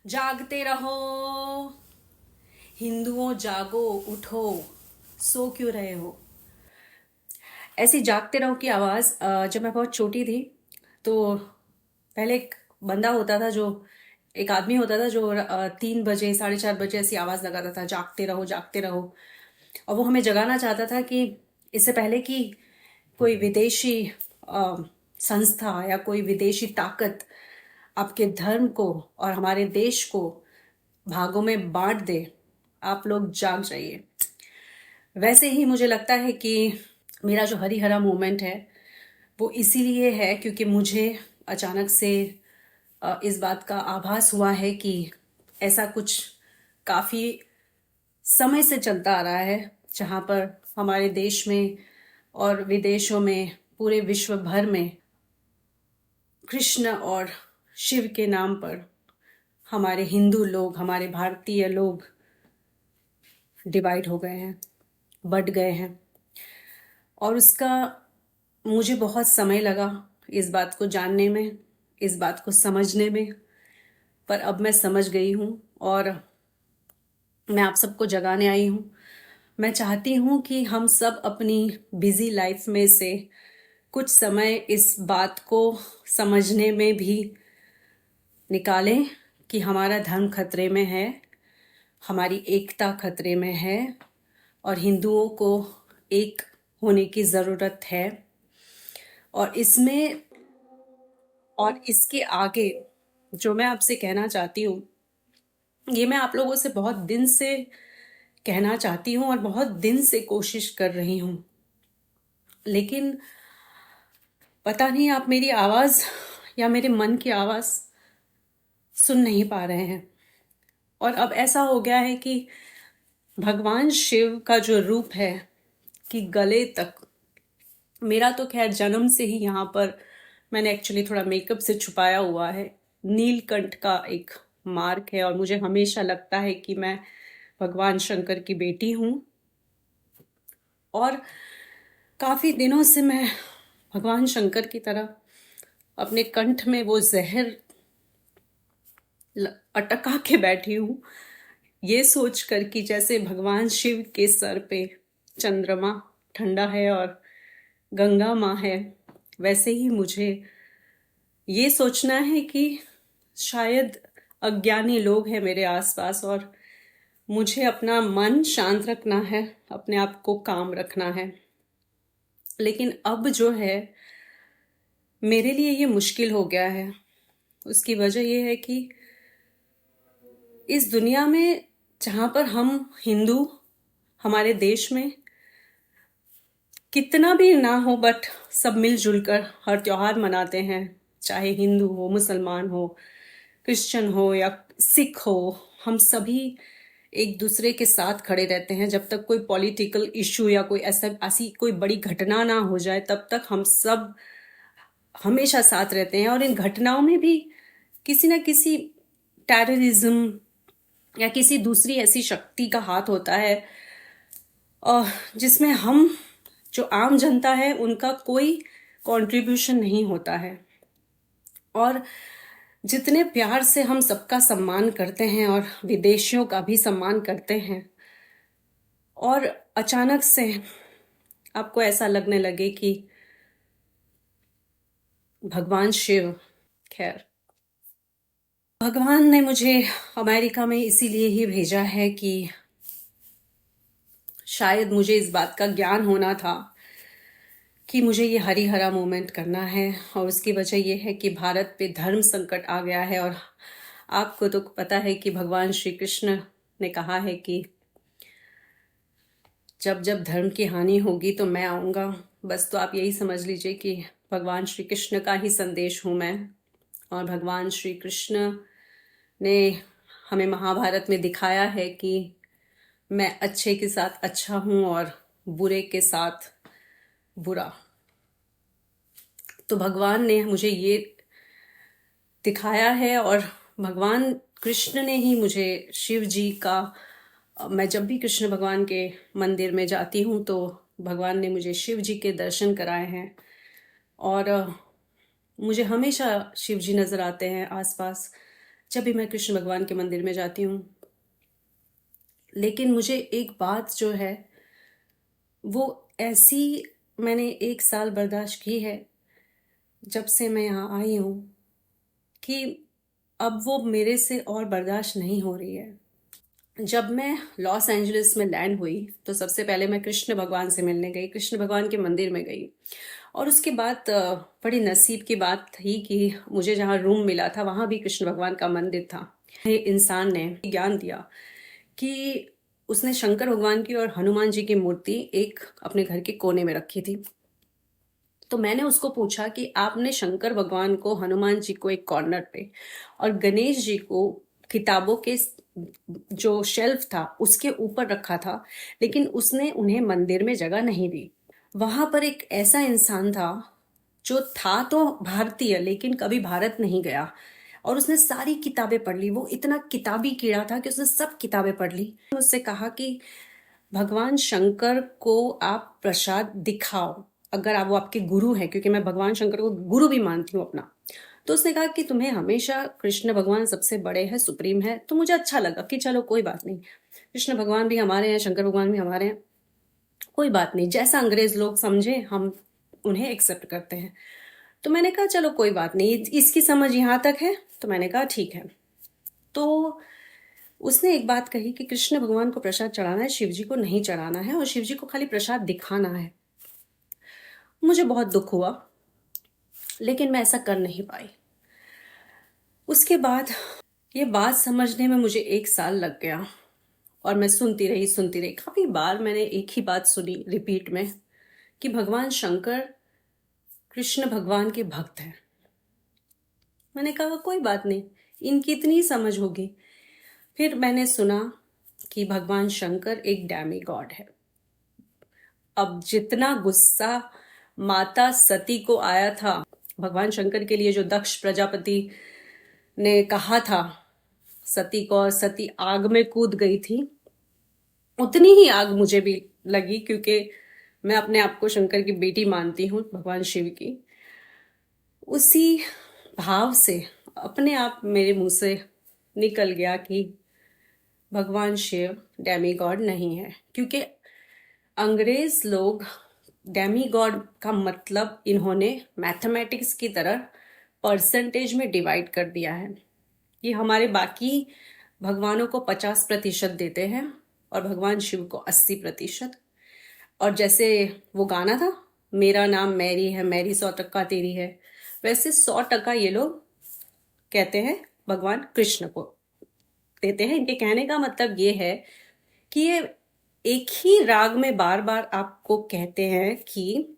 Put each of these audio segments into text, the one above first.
जागते रहो हिंदुओं, जागो, उठो, सो क्यों रहे हो। ऐसी जागते रहो की आवाज़ जब मैं बहुत छोटी थी तो पहले एक बंदा होता था जो एक आदमी होता था जो 3 बजे 4:30 बजे ऐसी आवाज़ लगाता था, जागते रहो जागते रहो। और वो हमें जगाना चाहता था कि इससे पहले कि कोई विदेशी अ, संस्था या कोई विदेशी ताकत आपके धर्म को और हमारे देश को भागों में बांट दे, आप लोग जाग जाइए। वैसे ही मुझे लगता है कि मेरा जो हरिहरा मोमेंट है वो इसीलिए है क्योंकि मुझे अचानक से इस बात का आभास हुआ है कि ऐसा कुछ काफ़ी समय से चलता आ रहा है जहाँ पर हमारे देश में और विदेशों में, पूरे विश्व भर में कृष्ण और शिव के नाम पर हमारे हिंदू लोग, हमारे भारतीय लोग डिवाइड हो गए हैं, बट गए हैं। और उसका मुझे बहुत समय लगा इस बात को जानने में, इस बात को समझने में। पर अब मैं समझ गई हूँ और मैं आप सबको जगाने आई हूँ। मैं चाहती हूँ कि हम सब अपनी बिजी लाइफ में से कुछ समय इस बात को समझने में भी निकालें कि हमारा धर्म खतरे में है, हमारी एकता खतरे में है और हिंदुओं को एक होने की ज़रूरत है। और इसमें और इसके आगे जो मैं आपसे कहना चाहती हूँ, ये मैं आप लोगों से बहुत दिन से कहना चाहती हूँ और बहुत दिन से कोशिश कर रही हूँ, लेकिन पता नहीं आप मेरी आवाज़ या मेरे मन की आवाज़ सुन नहीं पा रहे हैं। और अब ऐसा हो गया है कि भगवान शिव का जो रूप है कि गले तक, मेरा तो खैर जन्म से ही यहाँ पर मैंने एक्चुअली थोड़ा मेकअप से छुपाया हुआ है, नीलकंठ का एक मार्क है और मुझे हमेशा लगता है कि मैं भगवान शंकर की बेटी हूँ। और काफ़ी दिनों से मैं भगवान शंकर की तरह अपने कंठ में वो जहर अटका के बैठी हूँ, ये सोच कर कि जैसे भगवान शिव के सर पे चंद्रमा ठंडा है और गंगा माँ है, वैसे ही मुझे ये सोचना है कि शायद अज्ञानी लोग हैं मेरे आसपास और मुझे अपना मन शांत रखना है, अपने आप को काम रखना है। लेकिन अब जो है मेरे लिए ये मुश्किल हो गया है। उसकी वजह ये है कि इस दुनिया में जहाँ पर हम हिंदू, हमारे देश में कितना भी ना हो बट सब मिलजुल कर हर त्योहार मनाते हैं, चाहे हिंदू हो, मुसलमान हो, क्रिश्चियन हो या सिख हो। हम सभी एक दूसरे के साथ खड़े रहते हैं। जब तक कोई पॉलिटिकल इशू या कोई ऐसी कोई बड़ी घटना ना हो जाए तब तक हम सब हमेशा साथ रहते हैं। और इन घटनाओं में भी किसी न किसी टेररिज्म या किसी दूसरी ऐसी शक्ति का हाथ होता है जिसमें हम जो आम जनता है उनका कोई कंट्रीब्यूशन नहीं होता है। और जितने प्यार से हम सबका सम्मान करते हैं और विदेशियों का भी सम्मान करते हैं, और अचानक से आपको ऐसा लगने लगे कि भगवान शिव, खैर भगवान ने मुझे अमेरिका में इसीलिए ही भेजा है कि शायद मुझे इस बात का ज्ञान होना था कि मुझे ये हरिहरा मूवमेंट करना है। और उसकी वजह ये है कि भारत पे धर्म संकट आ गया है और आपको तो पता है कि भगवान श्री कृष्ण ने कहा है कि जब जब धर्म की हानि होगी तो मैं आऊँगा। बस तो आप यही समझ लीजिए कि भगवान श्री कृष्ण का ही संदेश हूँ मैं। और भगवान श्री कृष्ण ने हमें महाभारत में दिखाया है कि मैं अच्छे के साथ अच्छा हूँ और बुरे के साथ बुरा। तो भगवान ने मुझे ये दिखाया है और भगवान कृष्ण ने ही मुझे शिव जी का, मैं जब भी कृष्ण भगवान के मंदिर में जाती हूँ तो भगवान ने मुझे शिव जी के दर्शन कराए हैं। और मुझे हमेशा शिव जी नज़र आते हैं आसपास, जब भी मैं कृष्ण भगवान के मंदिर में जाती हूँ। लेकिन मुझे एक बात जो है वो ऐसी मैंने 1 साल बर्दाश्त की है जब से मैं यहाँ आई हूँ कि अब वो मेरे से और बर्दाश्त नहीं हो रही है। जब मैं लॉस एंजलिस में लैंड हुई तो सबसे पहले मैं कृष्ण भगवान से मिलने गई, कृष्ण भगवान के मंदिर में गई। और उसके बाद बड़ी नसीब की बात थी कि मुझे जहाँ रूम मिला था वहाँ भी कृष्ण भगवान का मंदिर था। ये इंसान ने ज्ञान दिया कि उसने शंकर भगवान की और हनुमान जी की मूर्ति एक अपने घर के कोने में रखी थी। तो मैंने उसको पूछा कि आपने शंकर भगवान को, हनुमान जी को एक कॉर्नर पे और गणेश जी को किताबों के जो शेल्फ था उसके ऊपर रखा था, लेकिन उसने उन्हें मंदिर में जगह नहीं दी। वहां पर एक ऐसा इंसान था जो था तो भारतीय लेकिन कभी भारत नहीं गया, और उसने सारी किताबें पढ़ ली। वो इतना किताबी कीड़ा था कि उसने सब किताबें पढ़ ली। उससे कहा कि भगवान शंकर को आप प्रसाद दिखाओ, अगर आप वो आपके गुरु हैं, क्योंकि मैं भगवान शंकर को गुरु भी मानती हूँ अपना। तो उसने कहा कि तुम्हें हमेशा कृष्ण भगवान सबसे बड़े हैं, सुप्रीम है। तो मुझे अच्छा लगा कि चलो कोई बात नहीं, कृष्ण भगवान भी हमारे हैं, शंकर भगवान भी हमारे हैं, कोई बात नहीं, जैसा अंग्रेज लोग समझे हम उन्हें एक्सेप्ट करते हैं। तो मैंने कहा चलो कोई बात नहीं, इसकी समझ यहाँ तक है। तो मैंने कहा ठीक है। तो उसने एक बात कही कि कृष्ण भगवान को प्रसाद चढ़ाना है, शिव जी को नहीं चढ़ाना है, और शिव जी को खाली प्रसाद दिखाना है। मुझे बहुत दुख हुआ, लेकिन मैं ऐसा कर नहीं पाई। उसके बाद ये बात समझने में मुझे 1 साल लग गया, और मैं सुनती रही। काफी बार मैंने एक ही बात सुनी रिपीट में कि भगवान शंकर कृष्ण भगवान के भक्त हैं। मैंने कहा कोई बात नहीं, इनकी इतनी समझ होगी। फिर मैंने सुना कि भगवान शंकर एक डैमी गॉड है। अब जितना गुस्सा माता सती को आया था भगवान शंकर के लिए, जो दक्ष प्रजापति ने कहा था सती को, और सती आग में कूद गई थी, उतनी ही आग मुझे भी लगी, क्योंकि मैं अपने आप को शंकर की बेटी मानती हूँ, भगवान शिव की। उसी भाव से अपने आप मेरे मुंह से निकल गया कि भगवान शिव डेमी गॉड नहीं है। क्योंकि अंग्रेज लोग डेमी गॉड का मतलब इन्होंने मैथमेटिक्स की तरह परसेंटेज में डिवाइड कर दिया है कि हमारे बाकी भगवानों को 50% देते हैं और भगवान शिव को 80%। और जैसे वो गाना था, मेरा नाम मैरी है, मैरी 100% तेरी है, वैसे 100% ये लोग कहते हैं भगवान कृष्ण को देते हैं। इनके कहने का मतलब ये है कि ये एक ही राग में बार बार आपको कहते हैं कि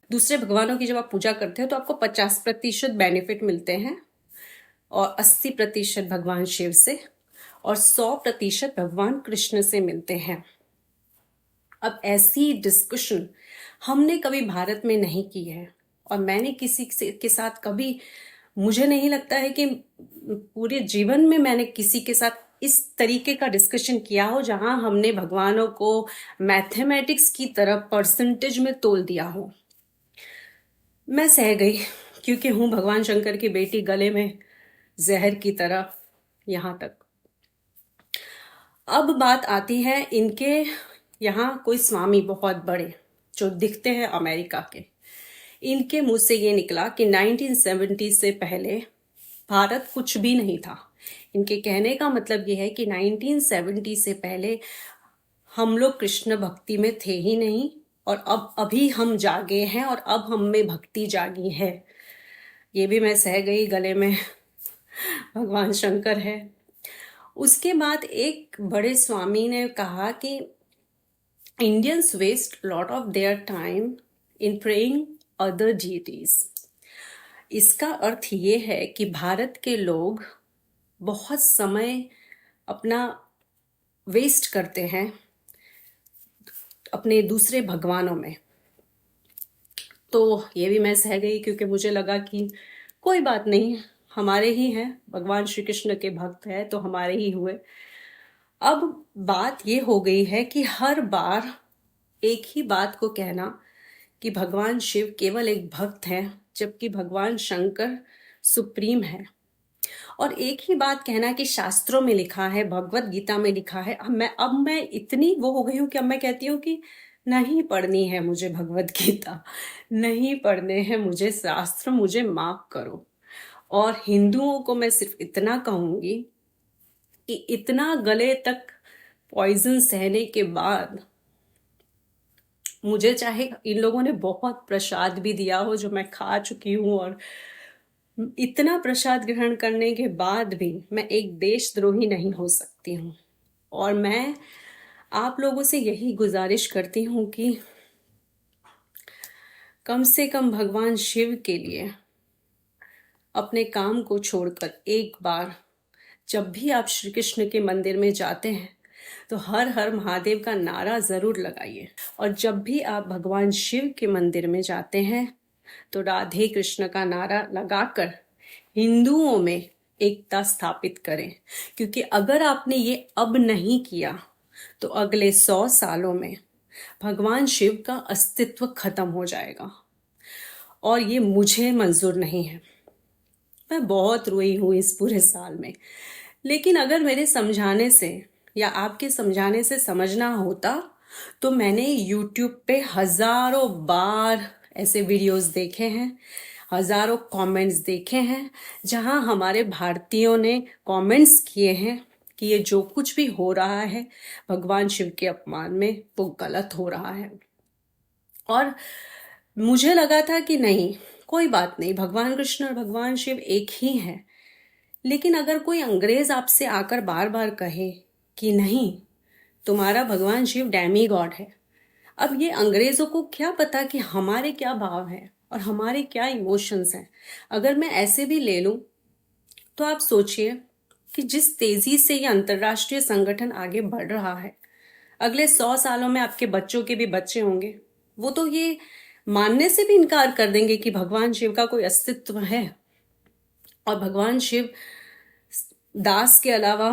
दूसरे भगवानों की जब आप पूजा करते हो तो आपको 50% बेनिफिट मिलते हैं, और 80% भगवान शिव से और 100% भगवान कृष्ण से मिलते हैं। अब ऐसी डिस्कशन हमने कभी भारत में नहीं की है, और मैंने किसी के साथ कभी, मुझे नहीं लगता है कि पूरे जीवन में मैंने किसी के साथ इस तरीके का डिस्कशन किया हो जहां हमने भगवानों को मैथमेटिक्स की तरह परसेंटेज में तोल दिया हो। मैं सह गई, क्योंकि हूं भगवान शंकर की बेटी, गले में जहर की तरह यहां तक। अब बात आती है इनके यहाँ कोई स्वामी बहुत बड़े जो दिखते हैं अमेरिका के, इनके मुंह से ये निकला कि 1970 से पहले भारत कुछ भी नहीं था। इनके कहने का मतलब ये है कि 1970 से पहले हम लोग कृष्ण भक्ति में थे ही नहीं, और अब अभी हम जागे हैं और अब हम में भक्ति जागी है। ये भी मैं सह गई, गले में भगवान शंकर है। उसके बाद एक बड़े स्वामी ने कहा कि Indians waste lot of their time in praying other deities. इसका अर्थ ये है कि भारत के लोग बहुत समय अपना वेस्ट करते हैं अपने दूसरे भगवानों में। तो ये भी मैं सह गई, क्योंकि मुझे लगा कि कोई बात नहीं, हमारे ही हैं, भगवान श्री कृष्ण के भक्त हैं तो हमारे ही हुए। अब बात ये हो गई है कि हर बार एक ही बात को कहना कि भगवान शिव केवल एक भक्त हैं, जबकि भगवान शंकर सुप्रीम है। और एक ही बात कहना कि शास्त्रों में लिखा है, भगवत गीता में लिखा है, अब मैं इतनी वो हो गई हूँ कि अब मैं कहती हूँ कि नहीं पढ़नी है मुझे भगवत गीता, नहीं पढ़ने हैं मुझे शास्त्र, मुझे माफ करो। और हिंदुओं को मैं सिर्फ इतना कहूंगी कि इतना गले तक पॉइजन सहने के बाद, मुझे चाहे इन लोगों ने बहुत प्रसाद भी दिया हो जो मैं खा चुकी हूँ, और इतना प्रसाद ग्रहण करने के बाद भी मैं एक देशद्रोही नहीं हो सकती हूँ। और मैं आप लोगों से यही गुजारिश करती हूँ कि कम से कम भगवान शिव के लिए अपने काम को छोड़कर एक बार, जब भी आप श्री कृष्ण के मंदिर में जाते हैं तो हर हर महादेव का नारा जरूर लगाइए। और जब भी आप भगवान शिव के मंदिर में जाते हैं तो राधे कृष्ण का नारा लगाकर हिंदुओं में एकता स्थापित करें। क्योंकि अगर आपने ये अब नहीं किया तो अगले 100 सालों में भगवान शिव का अस्तित्व खत्म हो जाएगा, और ये मुझे मंजूर नहीं है। मैं बहुत रोई हूँ इस पूरे साल में, लेकिन अगर मेरे समझाने से या आपके समझाने से समझना होता तो मैंने यूट्यूब पे हजारों बार ऐसे वीडियोस देखे हैं, हजारों कमेंट्स देखे हैं जहां हमारे भारतीयों ने कमेंट्स किए हैं कि ये जो कुछ भी हो रहा है भगवान शिव के अपमान में वो गलत हो रहा है। और मुझे लगा था कि नहीं, कोई बात नहीं, भगवान कृष्ण और भगवान शिव एक ही हैं। लेकिन अगर कोई अंग्रेज आपसे आकर बार बार कहे कि नहीं, तुम्हारा भगवान शिव डैमी गॉड है, अब ये अंग्रेजों को क्या पता कि हमारे क्या भाव हैं और हमारे क्या इमोशंस हैं। अगर मैं ऐसे भी ले लूं तो आप सोचिए कि जिस तेजी से ये अंतर्राष्ट्रीय संगठन आगे बढ़ रहा है, अगले 100 सालों में आपके बच्चों के भी बच्चे होंगे, वो तो ये मानने से भी इनकार कर देंगे कि भगवान शिव का कोई अस्तित्व है। और भगवान शिव दास के अलावा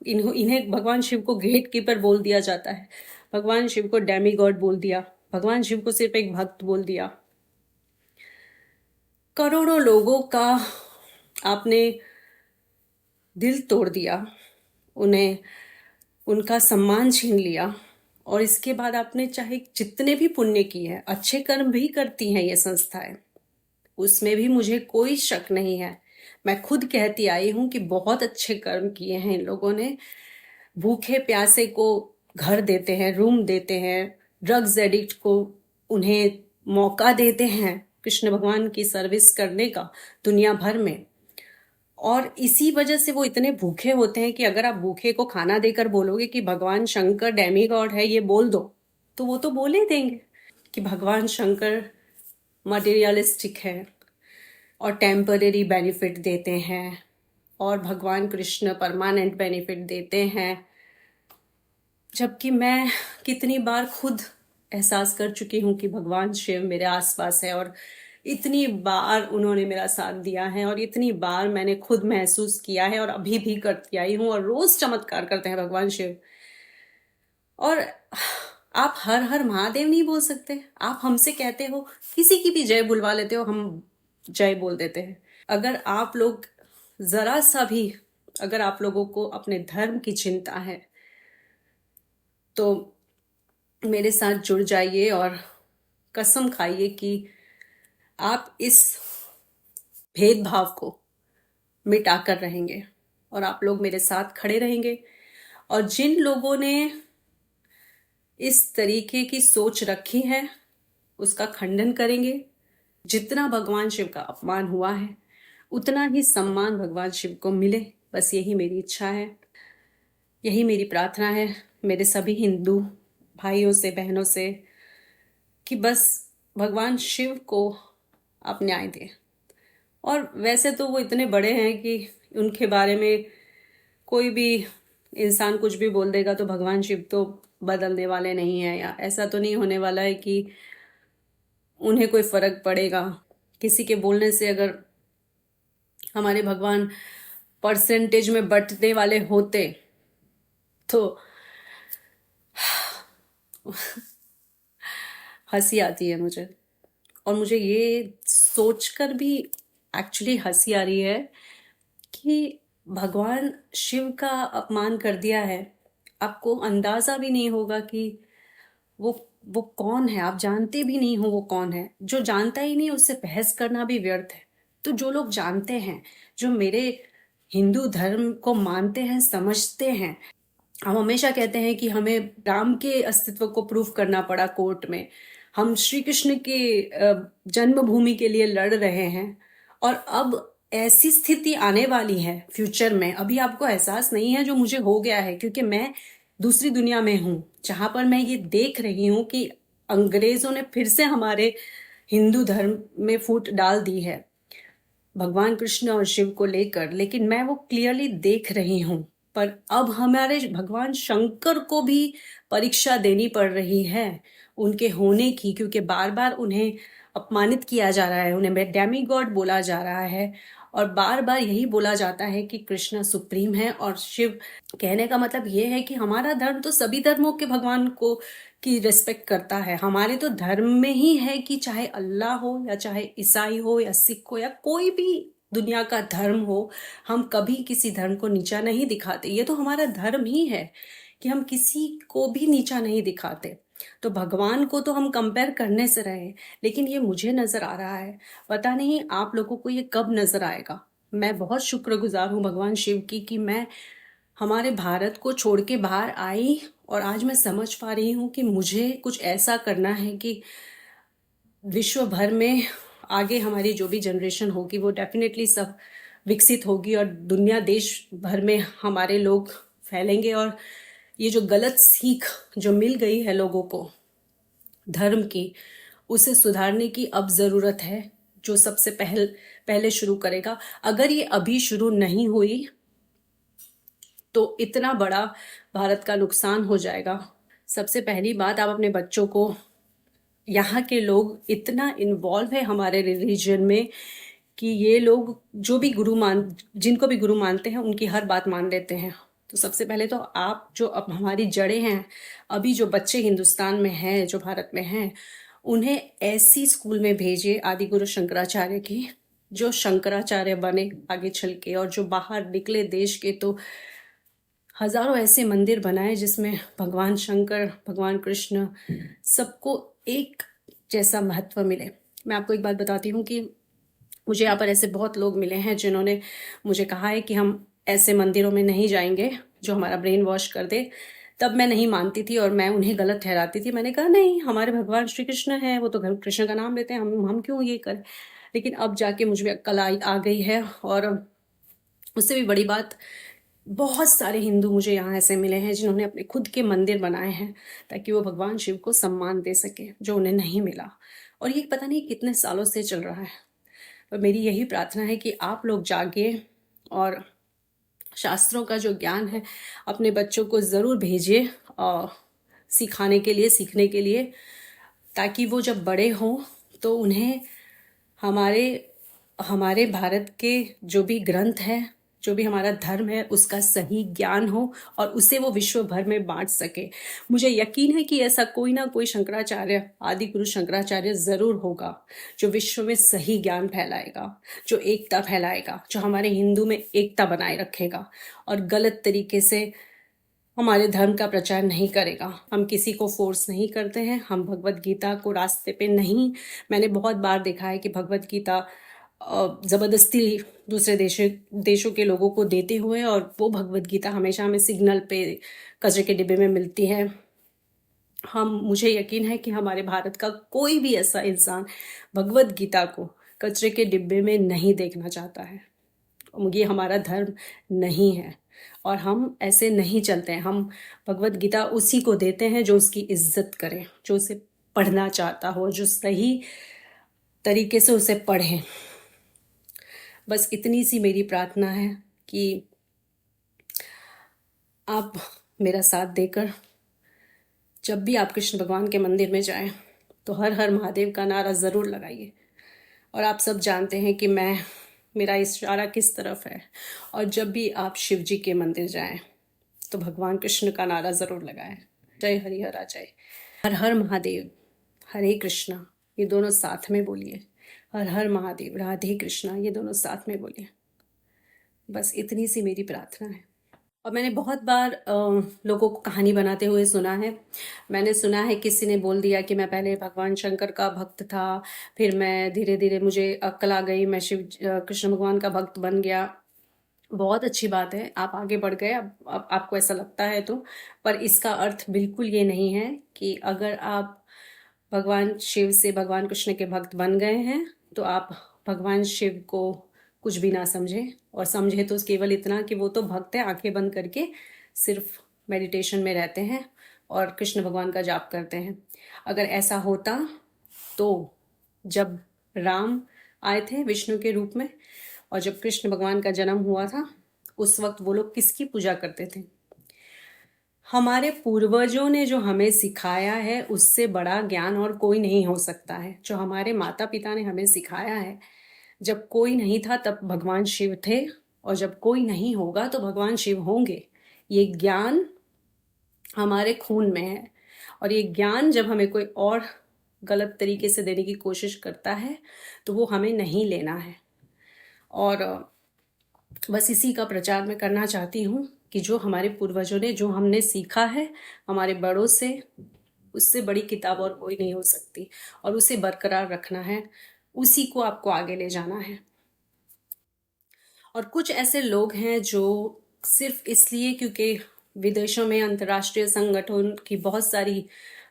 इन्हें भगवान शिव को गेट कीपर बोल दिया जाता है, भगवान शिव को डेमी गॉड बोल दिया, भगवान शिव को सिर्फ एक भक्त बोल दिया। करोड़ों लोगों का आपने दिल तोड़ दिया, उन्हें उनका सम्मान छीन लिया, और इसके बाद आपने चाहे जितने भी पुण्य किए हैं, अच्छे कर्म भी करती हैं ये संस्थाएं, उसमें भी मुझे कोई शक नहीं है। मैं खुद कहती आई हूं कि बहुत अच्छे कर्म किए हैं इन लोगों ने। भूखे प्यासे को घर देते हैं, रूम देते हैं, ड्रग्स एडिक्ट को उन्हें मौका देते हैं कृष्ण भगवान की सर्विस करने का दुनिया भर में। और इसी वजह से वो इतने भूखे होते हैं कि अगर आप भूखे को खाना देकर बोलोगे कि भगवान शंकर डेमी गॉड है, ये बोल दो, तो वो तो बोले देंगे कि भगवान शंकर मटेरियलिस्टिक है और टेम्परेरी बेनिफिट देते हैं, और भगवान कृष्ण परमानेंट बेनिफिट देते हैं। जबकि मैं कितनी बार खुद एहसास कर चुकी हूँ कि भगवान शिव मेरे आसपास है, और इतनी बार उन्होंने मेरा साथ दिया है, और इतनी बार मैंने खुद महसूस किया है और अभी भी करती आई हूँ, और रोज चमत्कार करते हैं भगवान शिव। और आप हर हर महादेव नहीं बोल सकते, आप हमसे कहते हो, किसी की भी जय बुलवा लेते हो, हम जय बोल देते हैं। अगर आप लोग जरा सा भी, अगर आप लोगों को अपने धर्म की चिंता है तो मेरे साथ जुड़ जाइए और कसम खाइए कि आप इस भेदभाव को मिटाकर रहेंगे, और आप लोग मेरे साथ खड़े रहेंगे। और जिन लोगों ने इस तरीके की सोच रखी है उसका खंडन करेंगे। जितना भगवान शिव का अपमान हुआ है उतना ही सम्मान भगवान शिव को मिले, बस यही मेरी इच्छा है, यही मेरी प्रार्थना है मेरे सभी हिंदू भाइयों से, बहनों से, कि बस भगवान शिव को आप न्याय दें। और वैसे तो वो इतने बड़े हैं कि उनके बारे में कोई भी इंसान कुछ भी बोल देगा तो भगवान शिव तो बदलने वाले नहीं है, या ऐसा तो नहीं होने वाला है कि उन्हें कोई फर्क पड़ेगा किसी के बोलने से। अगर हमारे भगवान परसेंटेज में बंटने वाले होते तो हंसी आती है मुझे, और मुझे ये सोचकर भी एक्चुअली हंसी आ रही है कि भगवान शिव का अपमान कर दिया है। आपको अंदाजा भी नहीं होगा कि वो वो कौन है, आप जानते भी नहीं हो वो कौन है। जो जानता ही नहीं उससे बहस करना भी व्यर्थ है। तो जो लोग जानते हैं, जो मेरे हिंदू धर्म को मानते हैं, समझते हैं, हम हमेशा कहते हैं कि हमें राम के अस्तित्व को प्रूव करना पड़ा कोर्ट में, हम श्री कृष्ण के जन्मभूमि के लिए लड़ रहे हैं। और अब ऐसी स्थिति आने वाली है फ्यूचर में, अभी आपको एहसास नहीं है जो मुझे हो गया है, क्योंकि मैं दूसरी दुनिया में हूँ जहां पर मैं ये देख रही हूँ कि अंग्रेजों ने फिर से हमारे हिंदू धर्म में फूट डाल दी है भगवान कृष्ण और शिव को लेकर। लेकिन मैं वो क्लियरली देख रही हूँ। पर अब हमारे भगवान शंकर को भी परीक्षा देनी पड़ रही है उनके होने की, क्योंकि बार बार उन्हें अपमानित किया जा रहा है, उन्हें डेमी गॉड बोला जा रहा है। और बार बार यही बोला जाता है कि कृष्ण सुप्रीम है और शिव। कहने का मतलब ये है कि हमारा धर्म तो सभी धर्मों के भगवान को की रिस्पेक्ट करता है। हमारे तो धर्म में ही है कि चाहे अल्लाह हो या चाहे ईसाई हो या सिख हो या कोई भी दुनिया का धर्म हो, हम कभी किसी धर्म को नीचा नहीं दिखाते। ये तो हमारा धर्म ही है कि हम किसी को भी नीचा नहीं दिखाते। तो भगवान को तो हम कंपेयर करने से रहे, लेकिन ये मुझे नजर आ रहा है। पता नहीं आप लोगों को ये कब नजर आएगा। मैं बहुत शुक्रगुजार हूँ भगवान शिव की कि मैं हमारे भारत को छोड़ के बाहर आई और आज मैं समझ पा रही हूँ कि मुझे कुछ ऐसा करना है कि विश्व भर में आगे हमारी जो भी जनरेशन होगी वो डेफिनेटली सब विकसित होगी और दुनिया देश भर में हमारे लोग फैलेंगे। और ये जो गलत सीख जो मिल गई है लोगों को धर्म की, उसे सुधारने की अब ज़रूरत है। जो सबसे पहले शुरू करेगा, अगर ये अभी शुरू नहीं हुई तो इतना बड़ा भारत का नुकसान हो जाएगा। सबसे पहली बात, आप अपने बच्चों को, यहाँ के लोग इतना इन्वॉल्व है हमारे रिलीजन में कि ये लोग जो भी जिनको भी गुरु मानते हैं उनकी हर बात मान लेते हैं। तो सबसे पहले तो आप जो अब हमारी जड़ें हैं, अभी जो बच्चे हिंदुस्तान में हैं, जो भारत में हैं, उन्हें ऐसी स्कूल में भेजिए आदि गुरु शंकराचार्य की, जो शंकराचार्य बने आगे चल के। और जो बाहर निकले देश के, तो हजारों ऐसे मंदिर बनाए जिसमें भगवान शंकर, भगवान कृष्ण, सबको एक जैसा महत्व मिले। मैं आपको एक बात बताती हूँ कि मुझे यहाँ पर ऐसे बहुत लोग मिले हैं जिन्होंने मुझे कहा है कि हम ऐसे मंदिरों में नहीं जाएंगे जो हमारा ब्रेन वॉश कर दे। तब मैं नहीं मानती थी और मैं उन्हें गलत ठहराती थी। मैंने कहा नहीं, हमारे भगवान श्री कृष्ण हैं, वो तो कृष्ण का नाम लेते हैं, हम क्यों ये करें। लेकिन अब जाके मुझे अक्ल आ गई है। और उससे भी बड़ी बात, बहुत सारे हिंदू मुझे यहाँ ऐसे मिले हैं जिन्होंने अपने खुद के मंदिर बनाए हैं ताकि वो भगवान शिव को सम्मान दे सके जो उन्हें नहीं मिला। और ये पता नहीं कितने सालों से चल रहा है। और मेरी यही प्रार्थना है कि आप लोग जागे और शास्त्रों का जो ज्ञान है अपने बच्चों को ज़रूर भेजिए और सिखाने के लिए, सीखने के लिए, ताकि वो जब बड़े हों तो उन्हें हमारे हमारे भारत के जो भी ग्रंथ है, जो भी हमारा धर्म है, उसका सही ज्ञान हो और उसे वो विश्व भर में बांट सके। मुझे यकीन है कि ऐसा कोई ना कोई शंकराचार्य, आदि गुरु शंकराचार्य ज़रूर होगा जो विश्व में सही ज्ञान फैलाएगा, जो एकता फैलाएगा, जो हमारे हिंदू में एकता बनाए रखेगा और गलत तरीके से हमारे धर्म का प्रचार नहीं करेगा। हम किसी को फोर्स नहीं करते हैं, हम भगवत गीता को रास्ते पे नहीं। मैंने बहुत बार देखा है कि भगवत गीता ज़बरदस्ती दूसरे देशों के लोगों को देते हुए, और वो भगवत गीता हमेशा हमें सिग्नल पे कचरे के डिब्बे में मिलती है। मुझे यकीन है कि हमारे भारत का कोई भी ऐसा इंसान भगवत गीता को कचरे के डिब्बे में नहीं देखना चाहता है। ये हमारा धर्म नहीं है और हम ऐसे नहीं चलते हैं। हम भगवत गीता उसी को देते हैं जो उसकी इज्जत करे, जो उसे पढ़ना चाहता हो, जो सही तरीके से उसे पढ़े। बस इतनी सी मेरी प्रार्थना है कि आप मेरा साथ देकर जब भी आप कृष्ण भगवान के मंदिर में जाएं तो हर हर महादेव का नारा ज़रूर लगाइए। और आप सब जानते हैं कि मेरा इशारा किस तरफ है। और जब भी आप शिव जी के मंदिर जाएं तो भगवान कृष्ण का नारा ज़रूर लगाएं। जय हरिहरा जय। हर हर महादेव, हरे कृष्णा, ये दोनों साथ में बोलिए। हर हर महादेव, राधे कृष्णा, ये दोनों साथ में बोलिए। बस इतनी सी मेरी प्रार्थना है। और मैंने बहुत बार लोगों को कहानी बनाते हुए सुना है। मैंने सुना है किसी ने बोल दिया कि मैं पहले भगवान शंकर का भक्त था, फिर मैं धीरे धीरे मुझे अक्ल आ गई, मैं कृष्ण भगवान का भक्त बन गया। बहुत अच्छी बात है, आप आगे बढ़ गए। अब आपको ऐसा लगता है तो, पर इसका अर्थ बिल्कुल ये नहीं है कि अगर आप भगवान शिव से, भगवान कृष्ण के भक्त बन गए हैं तो आप भगवान शिव को कुछ भी ना समझें। और समझे तो केवल इतना कि वो तो भक्त है, आंखें बंद करके सिर्फ मेडिटेशन में रहते हैं और कृष्ण भगवान का जाप करते हैं। अगर ऐसा होता तो जब राम आए थे विष्णु के रूप में और जब कृष्ण भगवान का जन्म हुआ था, उस वक्त वो लोग किसकी पूजा करते थे? हमारे पूर्वजों ने जो हमें सिखाया है उससे बड़ा ज्ञान और कोई नहीं हो सकता है। जो हमारे माता पिता ने हमें सिखाया है, जब कोई नहीं था तब भगवान शिव थे, और जब कोई नहीं होगा तो भगवान शिव होंगे। ये ज्ञान हमारे खून में है। और ये ज्ञान जब हमें कोई और गलत तरीके से देने की कोशिश करता है तो वो हमें नहीं लेना है। और बस इसी का प्रचार मैं करना चाहती हूँ कि जो हमारे पूर्वजों ने, जो हमने सीखा है हमारे बड़ों से, उससे बड़ी किताब और कोई नहीं हो सकती। और उसे बरकरार रखना है, उसी को आपको आगे ले जाना है। और कुछ ऐसे लोग हैं जो सिर्फ इसलिए क्योंकि विदेशों में अंतर्राष्ट्रीय संगठन की बहुत सारी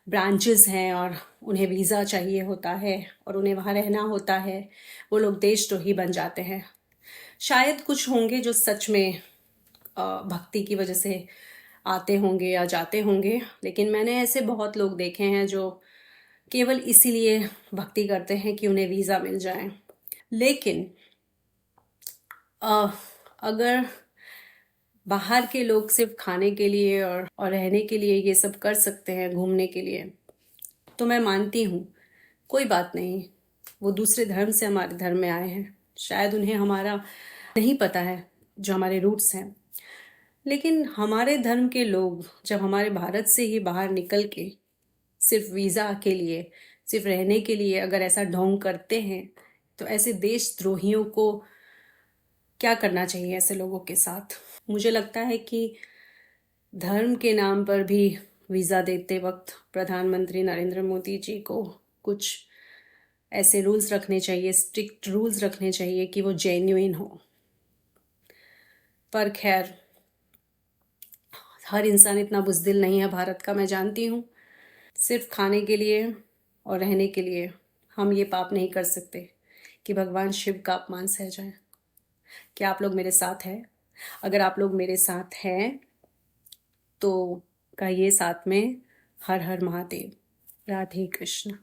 ब्रांचेस हैं और उन्हें वीज़ा चाहिए होता है और उन्हें वहाँ रहना होता है, वो लोग देशद्रोही बन जाते हैं। शायद कुछ होंगे जो सच में भक्ति की वजह से आते होंगे या जाते होंगे, लेकिन मैंने ऐसे बहुत लोग देखे हैं जो केवल इसीलिए भक्ति करते हैं कि उन्हें वीज़ा मिल जाए। लेकिन अगर बाहर के लोग सिर्फ खाने के लिए और रहने के लिए ये सब कर सकते हैं, घूमने के लिए, तो मैं मानती हूँ कोई बात नहीं, वो दूसरे धर्म से हमारे धर्म में आए हैं, शायद उन्हें हमारा नहीं पता है जो हमारे रूट्स हैं। लेकिन हमारे धर्म के लोग जब हमारे भारत से ही बाहर निकल के सिर्फ वीज़ा के लिए, सिर्फ रहने के लिए अगर ऐसा ढोंग करते हैं, तो ऐसे देशद्रोहियों को क्या करना चाहिए ऐसे लोगों के साथ? मुझे लगता है कि धर्म के नाम पर भी वीज़ा देते वक्त प्रधानमंत्री नरेंद्र मोदी जी को कुछ ऐसे रूल्स रखने चाहिए, स्ट्रिक्ट रूल्स रखने चाहिए कि वो जेन्युइन हो। पर खैर, हर इंसान इतना बुज़दिल नहीं है भारत का, मैं जानती हूँ। सिर्फ खाने के लिए और रहने के लिए हम ये पाप नहीं कर सकते कि भगवान शिव का अपमान सह जाए। क्या आप लोग मेरे साथ हैं? अगर आप लोग मेरे साथ हैं तो कहिए साथ में, हर हर महादेव, राधे कृष्ण।